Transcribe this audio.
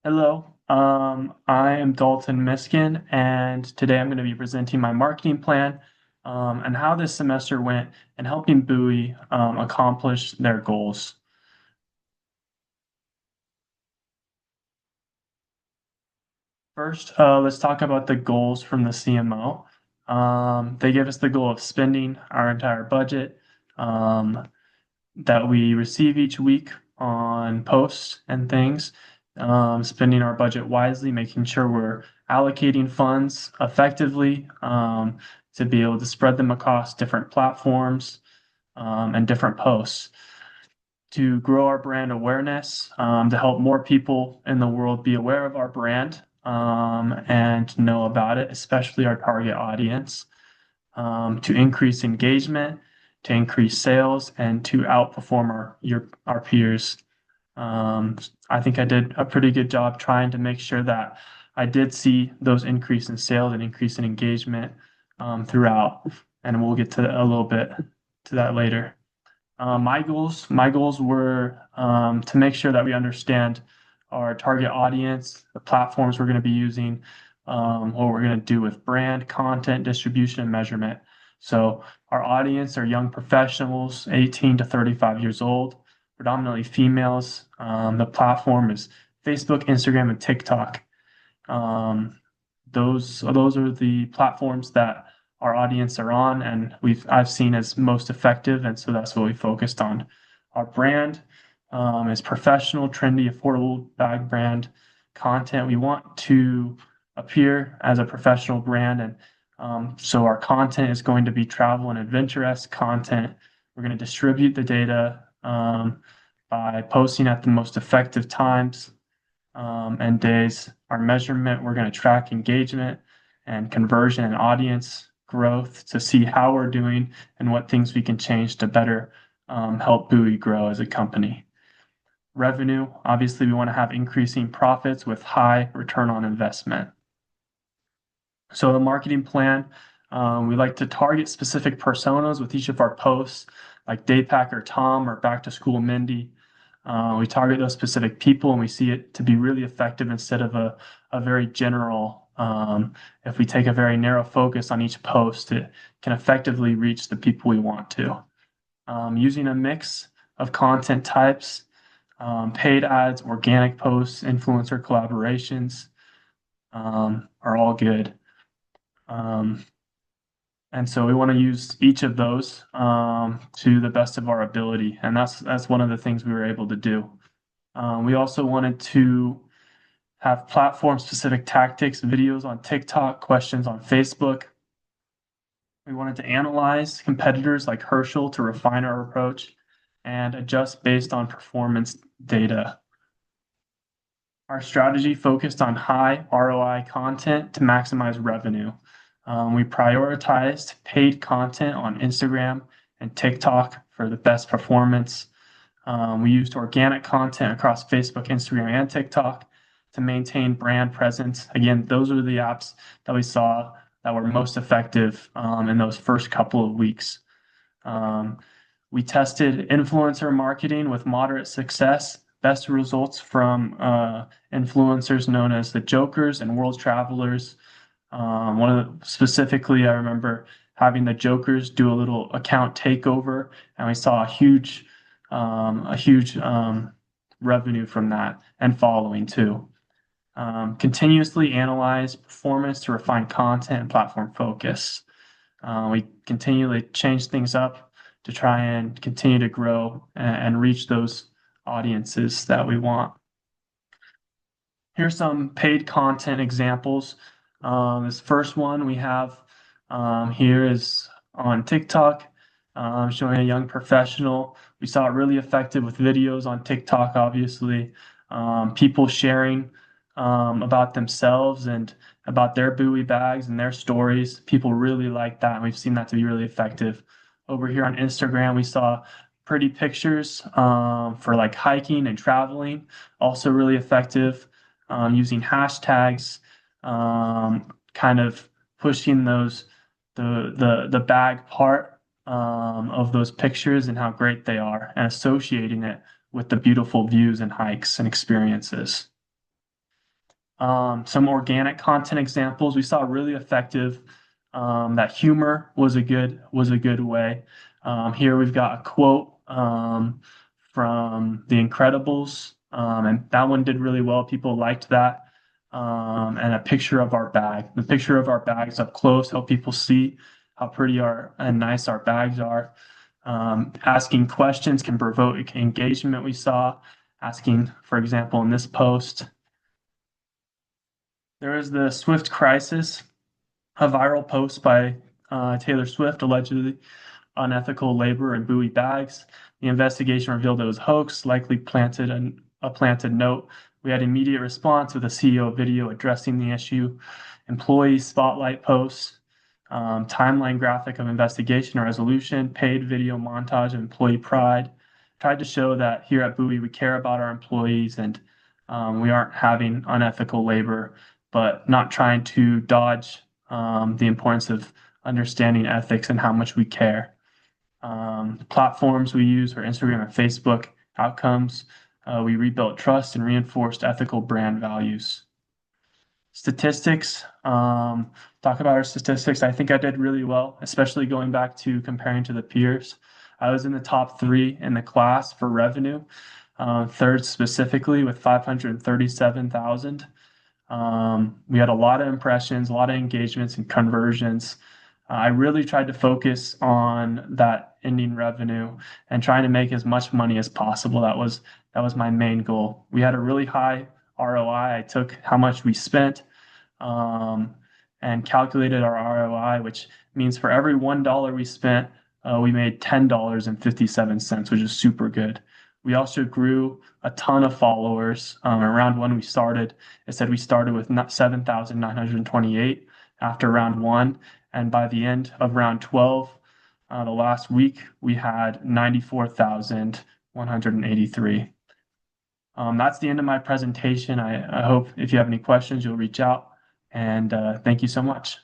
Hello, I am Dalton Miskin, and today I'm going to be presenting my marketing plan and how this semester went and helping Buoy accomplish their goals. First, let's talk about the goals from the CMO. They gave us the goal of spending our entire budget that we receive each week on posts and things, spending our budget wisely, making sure we're allocating funds effectively to be able to spread them across different platforms and different posts to grow our brand awareness, to help more people in the world be aware of our brand and know about it, especially our target audience, to increase engagement, to increase sales, and to outperform our peers. Um, I think I did a pretty good job trying to make sure that I did see those increase in sales and increase in engagement throughout, and we'll get to a little bit to that later. My goals were to make sure that we understand our target audience, the platforms we're going to be using, what we're going to do with brand, content, distribution, and measurement. So our audience are young professionals, 18 to 35 years old, predominantly females. The platform is Facebook, Instagram, and TikTok. Um, those are the platforms that our audience are on, and I've seen as most effective, and so that's what we focused on. Our brand is professional, trendy, affordable bag brand content. We want to appear as a professional brand, and so our content is going to be travel and adventure-esque content. We're going to distribute the data by posting at the most effective times and days. Our measurement, we're going to track engagement and conversion and audience growth to see how we're doing and what things we can change to better help Buoy grow as a company. Revenue, obviously, we want to have increasing profits with high return on investment. So the marketing plan, we like to target specific personas with each of our posts, like Daypacker Tom or Back to School Mindy. We target those specific people and we see it to be really effective instead of a very general. If we take a very narrow focus on each post, it can effectively reach the people we want to. Using a mix of content types, paid ads, organic posts, influencer collaborations are all good. Um, and so we want to use each of those to the best of our ability, and that's one of the things we were able to do. We also wanted to have platform-specific tactics, videos on TikTok, questions on Facebook. We wanted to analyze competitors like Herschel to refine our approach and adjust based on performance data. Our strategy focused on high ROI content to maximize revenue. We prioritized paid content on Instagram and TikTok for the best performance. We used organic content across Facebook, Instagram, and TikTok to maintain brand presence. Again, those are the apps that we saw that were most effective in those first couple of weeks. We tested influencer marketing with moderate success. Best results from influencers known as the Jokers and World Travelers. Specifically, I remember having the Jokers do a little account takeover, and we saw a huge revenue from that and following too. Continuously analyze performance to refine content and platform focus. We continually change things up to try and continue to grow and reach those audiences that we want. Here's some paid content examples. This first one we have here is on TikTok, showing a young professional. We saw it really effective with videos on TikTok, obviously. People sharing about themselves and about their Buoy bags and their stories. People really like that, and we've seen that to be really effective. Over here on Instagram, we saw pretty pictures for like hiking and traveling, also really effective, using hashtags, kind of pushing the bag part of those pictures and how great they are, and associating it with the beautiful views and hikes and experiences. Some organic content examples we saw really effective. That humor was a good way. Here we've got a quote from The Incredibles, and that one did really well. People liked that. And a picture of our bag. The picture of our bags up close help people see how pretty our and nice our bags are. Asking questions can provoke engagement. We saw asking, for example, in this post. There is the Swift crisis, a viral post by Taylor Swift allegedly unethical labor in Buhi bags. The investigation revealed it was hoax, likely a planted note. We had immediate response with a CEO video addressing the issue, employee spotlight posts, timeline graphic of investigation or resolution, paid video montage of employee pride. Tried to show that here at Buhi we care about our employees and we aren't having unethical labor, but not trying to dodge the importance of understanding ethics and how much we care. Platforms we use are Instagram and Facebook. Outcomes, we rebuilt trust and reinforced ethical brand values. Statistics, talk about our statistics. I think I did really well, especially going back to comparing to the peers. I was in the top three in the class for revenue, third specifically with 537,000. We had a lot of impressions, a lot of engagements and conversions. I really tried to focus on that ending revenue and trying to make as much money as possible. That was my main goal. We had a really high ROI. I took how much we spent um, and calculated our ROI, which means for every $1 we spent, we made $10.57, which is super good. We also grew a ton of followers. Around when we started, it said we started with 7,928 after round one. And by the end of round 12, the last week, we had 94,183. That's the end of my presentation. I hope if you have any questions, you'll reach out. And thank you so much.